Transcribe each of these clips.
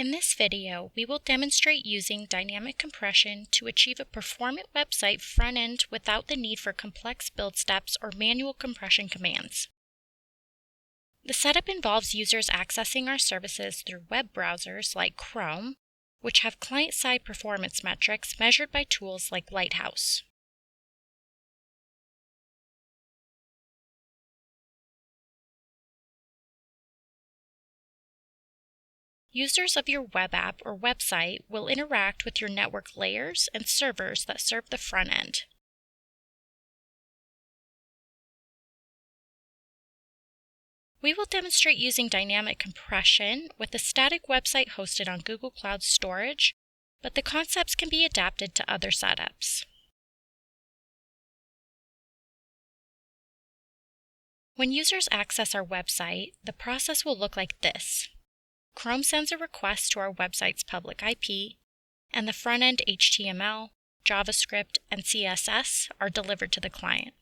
In this video, we will demonstrate using dynamic compression to achieve a performant website front-end without the need for complex build steps or manual compression commands. The setup involves users accessing our services through web browsers like Chrome, which have client-side performance metrics measured by tools like Lighthouse. Users of your web app or website will interact with your network layers and servers that serve the front end. We will demonstrate using dynamic compression with a static website hosted on Google Cloud Storage, but the concepts can be adapted to other setups. When users access our website, the process will look like this. Chrome sends a request to our website's public IP, and the front-end HTML, JavaScript, and CSS are delivered to the client.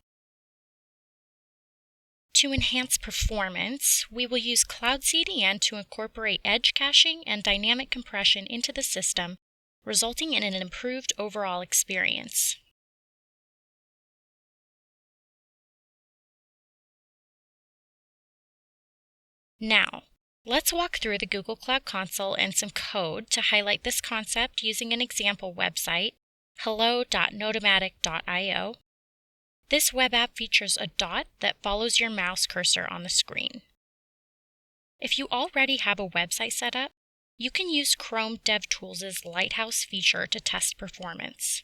To enhance performance, we will use Cloud CDN to incorporate edge caching and dynamic compression into the system, resulting in an improved overall experience. Now, let's walk through the Google Cloud Console and some code to highlight this concept using an example website, hello.notomatic.io. This web app features a dot that follows your mouse cursor on the screen. If you already have a website set up, you can use Chrome DevTools' Lighthouse feature to test performance.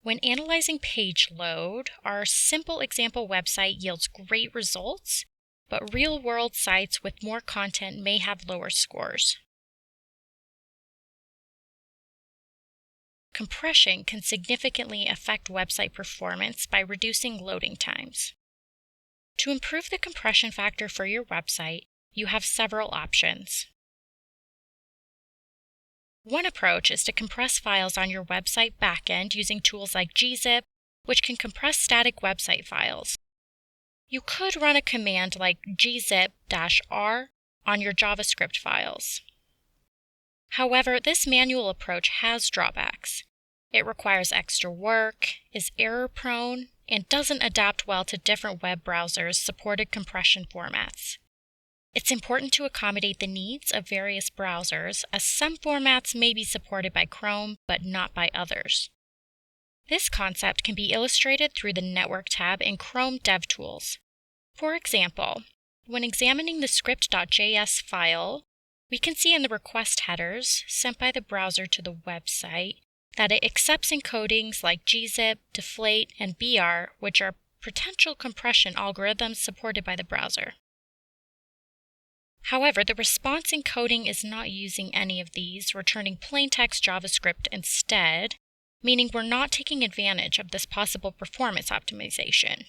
When analyzing page load, our simple example website yields great results, but real-world sites with more content may have lower scores. Compression can significantly affect website performance by reducing loading times. To improve the compression factor for your website, you have several options. One approach is to compress files on your website backend using tools like gzip, which can compress static website files. You could run a command like gzip-r on your JavaScript files. However, this manual approach has drawbacks. It requires extra work, is error-prone, and doesn't adapt well to different web browsers' supported compression formats. It's important to accommodate the needs of various browsers, as some formats may be supported by Chrome but not by others. This concept can be illustrated through the Network tab in Chrome DevTools. For example, when examining the script.js file, we can see in the request headers sent by the browser to the website that it accepts encodings like gzip, deflate, and br, which are potential compression algorithms supported by the browser. However, the response encoding is not using any of these, returning plain text JavaScript instead, meaning we're not taking advantage of this possible performance optimization.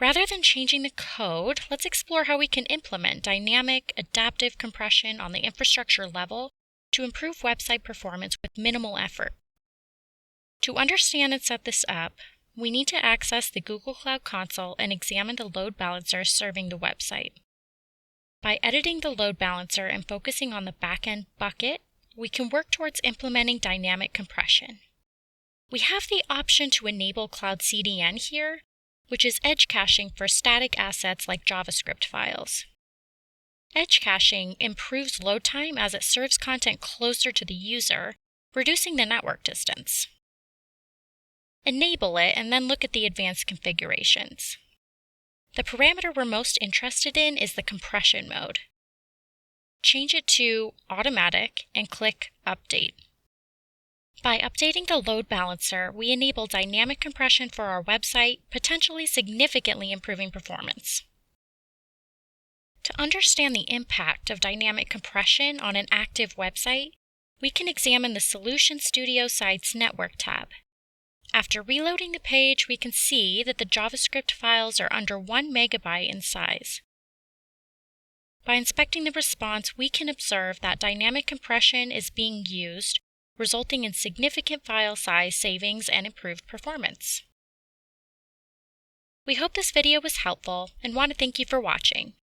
Rather than changing the code, let's explore how we can implement dynamic, adaptive compression on the infrastructure level to improve website performance with minimal effort. To understand and set this up, we need to access the Google Cloud Console and examine the load balancer serving the website. By editing the load balancer and focusing on the backend bucket, we can work towards implementing dynamic compression. We have the option to enable Cloud CDN here, which is edge caching for static assets like JavaScript files. Edge caching improves load time as it serves content closer to the user, reducing the network distance. Enable it and then look at the advanced configurations. The parameter we're most interested in is the compression mode. Change it to automatic and click Update. By updating the load balancer, we enable dynamic compression for our website, potentially significantly improving performance. To understand the impact of dynamic compression on an active website, we can examine the Solution Studio Site's Network tab. After reloading the page, we can see that the JavaScript files are under 1 megabyte in size. By inspecting the response, we can observe that dynamic compression is being used, resulting in significant file size savings and improved performance. We hope this video was helpful and want to thank you for watching.